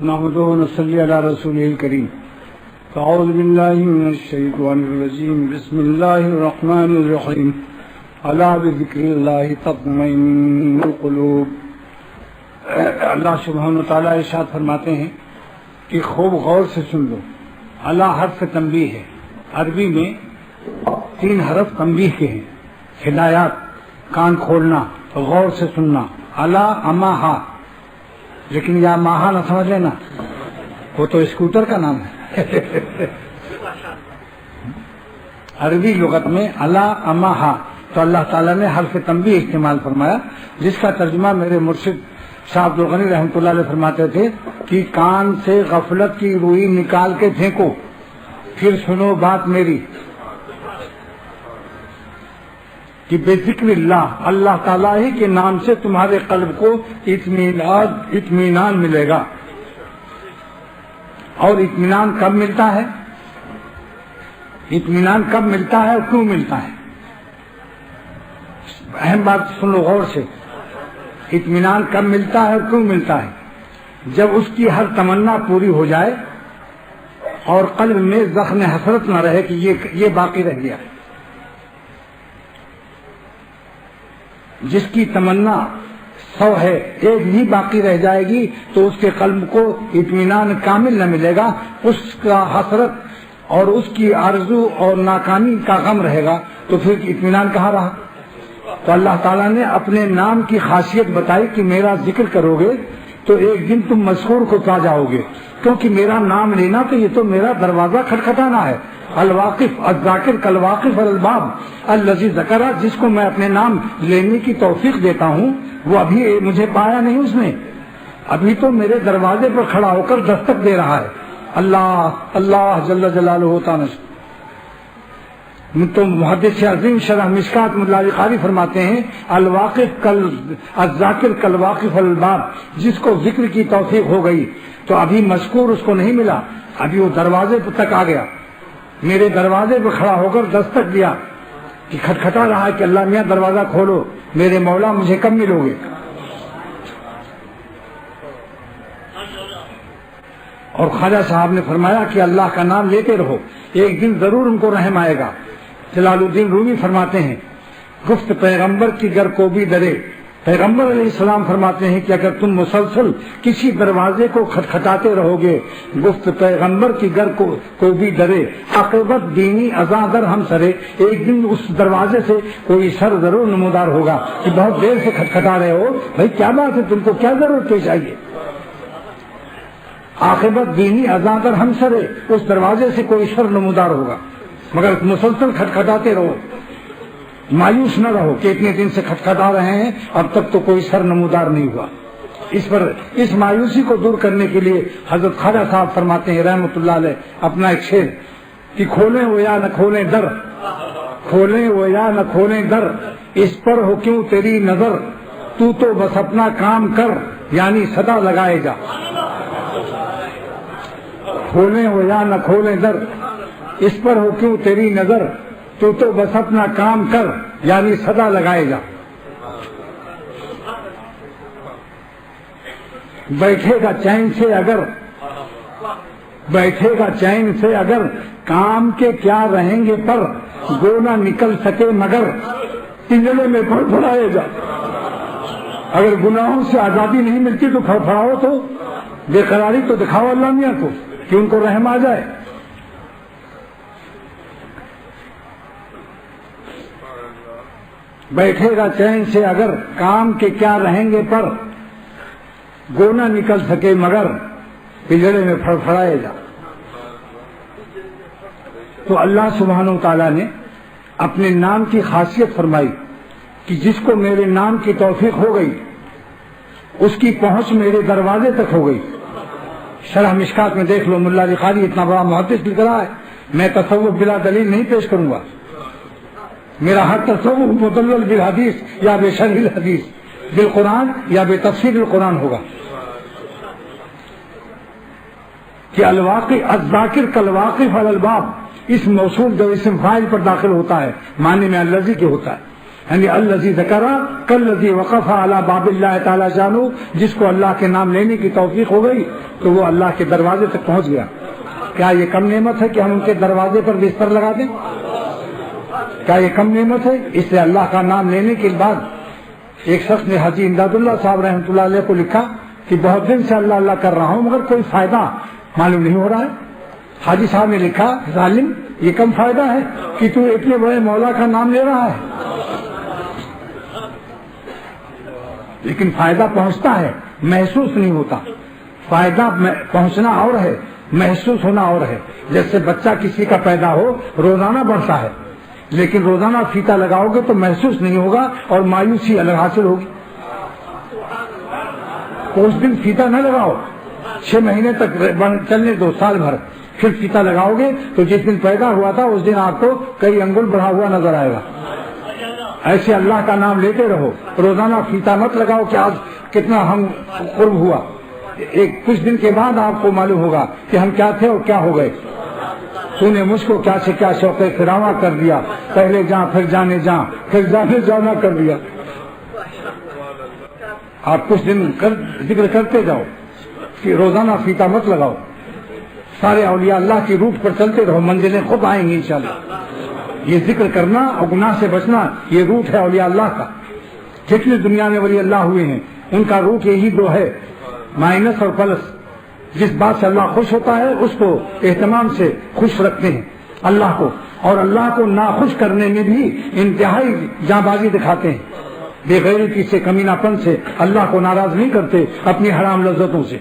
نحمده ونصلي على رسوله الكريم. أعوذ بالله من الشيطان الرجيم. بسم الله الرحمن الرحيم. ألا بذكر الله تطمئن القلوب. اللہ سبحانہ وتعالیٰ ارشاد فرماتے ہیں کہ خوب غور سے سن لو. اللہ حرف تنبیہ ہے. عربی میں 3 حرف تنبیہ کے ہیں. ہدایات، کان کھولنا، غور سے سننا. اللہ اما ہا، لیکن یا ماہا نہ سمجھ لینا، وہ تو اسکوٹر کا نام ہے. عربی لغت میں اللہ اما ہا، تو اللہ تعالیٰ نے حرف تنبیہ استعمال فرمایا، جس کا ترجمہ میرے مرشد شاہ عبد الغنی رحمۃ اللہ علیہ فرماتے تھے کہ کان سے غفلت کی روئی نکال کے پھینکو، پھر سنو بات میری کہ بے ذکر اللہ، اللہ تعالیٰ ہی کے نام سے تمہارے قلب کو اطمینان ملے گا. اور اطمینان کب ملتا ہے؟ اطمینان کب ملتا ہے اور کیوں ملتا ہے؟ اہم بات سن لو غور سے. اطمینان کب ملتا ہے اور کیوں ملتا ہے؟ جب اس کی ہر تمنا پوری ہو جائے اور قلب میں زخم حسرت نہ رہے کہ یہ باقی رہ گیا. جس کی تمنا 100 ہے، ایک ہی باقی رہ جائے گی تو اس کے قلب کو اطمینان کامل نہ ملے گا. اس کا حسرت اور اس کی آرزو اور ناکامی کا غم رہے گا، تو پھر اطمینان کہاں رہا؟ تو اللہ تعالیٰ نے اپنے نام کی خاصیت بتائی کہ میرا ذکر کرو گے تو ایک دن تم مذکور کو پا جاؤ گے، کیونکہ میرا نام لینا تو یہ تو میرا دروازہ کھٹکھٹانا ہے. الواقف الذاکر کالواقف الالباب الذی ذکر، جس کو میں اپنے نام لینے کی توفیق دیتا ہوں وہ ابھی مجھے پایا نہیں، اس نے ابھی تو میرے دروازے پر کھڑا ہو کر دستک دے رہا ہے. اللہ اللہ جل جلالہ تعالی. تو محدث عظیم شرح مشکات ملا علی قاری فرماتے ہیں الواقف الذاکر کالواقف الالباب، جس کو ذکر کی توفیق ہو گئی تو ابھی مذکور اس کو نہیں ملا، ابھی وہ دروازے تک آ گیا، میرے دروازے پہ کھڑا ہو کر دستک دیا کہ کھٹکھٹا رہا ہے کہ اللہ میاں دروازہ کھولو، میرے مولا مجھے کب ملو گے. اور خواجہ صاحب نے فرمایا کہ اللہ کا نام لیتے رہو، ایک دن ضرور ان کو رحم آئے گا. جلال الدین رومی فرماتے ہیں گفت پیغمبر کی گر کو بھی ڈرے. پیغمبر علیہ السلام فرماتے ہیں کہ اگر تم مسلسل کسی دروازے کو کھٹکھٹاتے رہو گے، گفت پیغمبر کی گر کو بھی ڈرے، عاقبت دینی ازاں در ہم سرے، ایک دن اس دروازے سے کوئی سر ضرور نمودار ہوگا کہ بہت دیر سے کھٹکھٹا رہے ہو، بھائی کیا بات ہے، تم کو کیا ضرورت پیش آئیے. عاقبت دینی ازاں در ہم سرے، اس دروازے سے کوئی سر نمودار ہوگا، مگر مسلسل کھٹکھٹاتے رہو، مایوس نہ رہو کہ اتنے دن سے کھٹکھٹا رہے ہیں اب تک تو کوئی سر نمودار نہیں ہوا. اس مایوسی کو دور کرنے کے لیے حضرت خواجہ صاحب فرماتے ہیں رحمۃ اللہ علیہ اپنا ایک شعر کہ کھولیں وہ یا نہ کھولیں در، کھولیں وہ یا نہ کھولیں در، اس پر ہو کیوں تیری نظر، تو بس اپنا کام کر، یعنی صدا لگائے جا. کھولیں وہ یا نہ کھولیں در، اس پر ہو کیوں تیری نظر، تو بس اپنا کام کر، یعنی صدا لگائے جا. بیٹھے گا چین سے اگر کام کے کیا رہیں گے پر، گو نہ نکل سکے مگر پنجرے میں پھڑپھڑائے جا. اگر گناہوں سے آزادی نہیں ملتی تو پھڑپھڑاؤ، تو بے قراری تو دکھاؤ اللہ میاں کو کہ ان کو رحم آ جائے. بیٹھے گا چین سے اگر کام کے کیا رہیں گے پر، گو نہ نکل سکے مگر پنجرے میں پھڑپھڑائے جا. تو اللہ سبحانہ وتعالیٰ نے اپنے نام کی خاصیت فرمائی کہ جس کو میرے نام کی توفیق ہو گئی اس کی پہنچ میرے دروازے تک ہو گئی. شرح مشکات میں دیکھ لو، ملا علی قاری اتنا بڑا محدث لکھ رہا ہے. میں تصوف بلا دلیل نہیں پیش کروں گا، میرا ہر تصوف مدلل بالحدیث یا بے شرح الحدیث، بالقرآن یا بے تفسیر القرآن ہوگا. کہ الواقف الذاکر کالواقف الالباب، اس موصوف جو اسم فاعل پر داخل ہوتا ہے معنی میں الذی کے ہوتا ہے. یعنی الذی ذکر کالذی وقف علی باب اللہ تعالی جانو، جس کو اللہ کے نام لینے کی توفیق ہو گئی تو وہ اللہ کے دروازے تک پہنچ گیا۔ کیا یہ کم نعمت ہے کہ ہم ان کے دروازے پر بستر لگا دیں؟ کیا یہ کم نعمت ہے؟ اس لیے اللہ کا نام لینے کے بعد ایک شخص نے حاجی امداد اللہ صاحب رحمۃ اللہ علیہ کو لکھا کہ بہت دن سے اللہ اللہ کر رہا ہوں مگر کوئی فائدہ معلوم نہیں ہو رہا ہے۔ حاجی صاحب نے لکھا ظالم یہ کم فائدہ ہے کہ تو اتنے بڑے مولا کا نام لے رہا ہے، لیکن فائدہ پہنچتا ہے محسوس نہیں ہوتا۔ فائدہ پہنچنا اور ہے، محسوس ہونا اور ہے۔ جیسے بچہ کسی کا پیدا ہو روزانہ بڑھتا ہے، لیکن روزانہ فیتا لگاؤ گے تو محسوس نہیں ہوگا اور مایوسی الگ حاصل ہوگی۔ اس دن فیتا نہ لگاؤ، 6 مہینے تک چلنے دو، سال بھر، پھر فیتا لگاؤ گے تو جس دن پیدا ہوا تھا اس دن آپ کو کئی انگل بڑھا ہوا نظر آئے گا۔ ایسے اللہ کا نام لیتے رہو، روزانہ فیتا مت لگاؤ کہ آج کتنا ہم قرب ہوا۔ ایک کچھ دن کے بعد آپ کو معلوم ہوگا کہ ہم کیا تھے اور کیا ہو گئے۔ تو نے مجھ کو کیا سے کیا شوق فراواں کر دیا، پہلے جاں پھر جانے جاں پھر جانے جانا کر دیا۔ آپ کچھ دن ذکر کرتے جاؤ کہ روزانہ فیتا مت لگاؤ، سارے اولیاء اللہ کی روٹ پر چلتے رہو، منزلیں خود آئیں گی انشاءاللہ۔ یہ ذکر کرنا اور گناہ سے بچنا یہ روٹ ہے اولیاء اللہ کا۔ جتنے دنیا میں ولی اللہ ہوئے ہیں ان کا روٹ یہی دو ہے، مائنس اور پلس۔ جس بات سے اللہ خوش ہوتا ہے اس کو اہتمام سے خوش رکھتے ہیں اللہ کو، اور اللہ کو ناخوش کرنے میں بھی انتہائی جاں بازی دکھاتے ہیں۔ بے غیرتی سے، کمینہ پن سے اللہ کو ناراض نہیں کرتے اپنی حرام لذتوں سے۔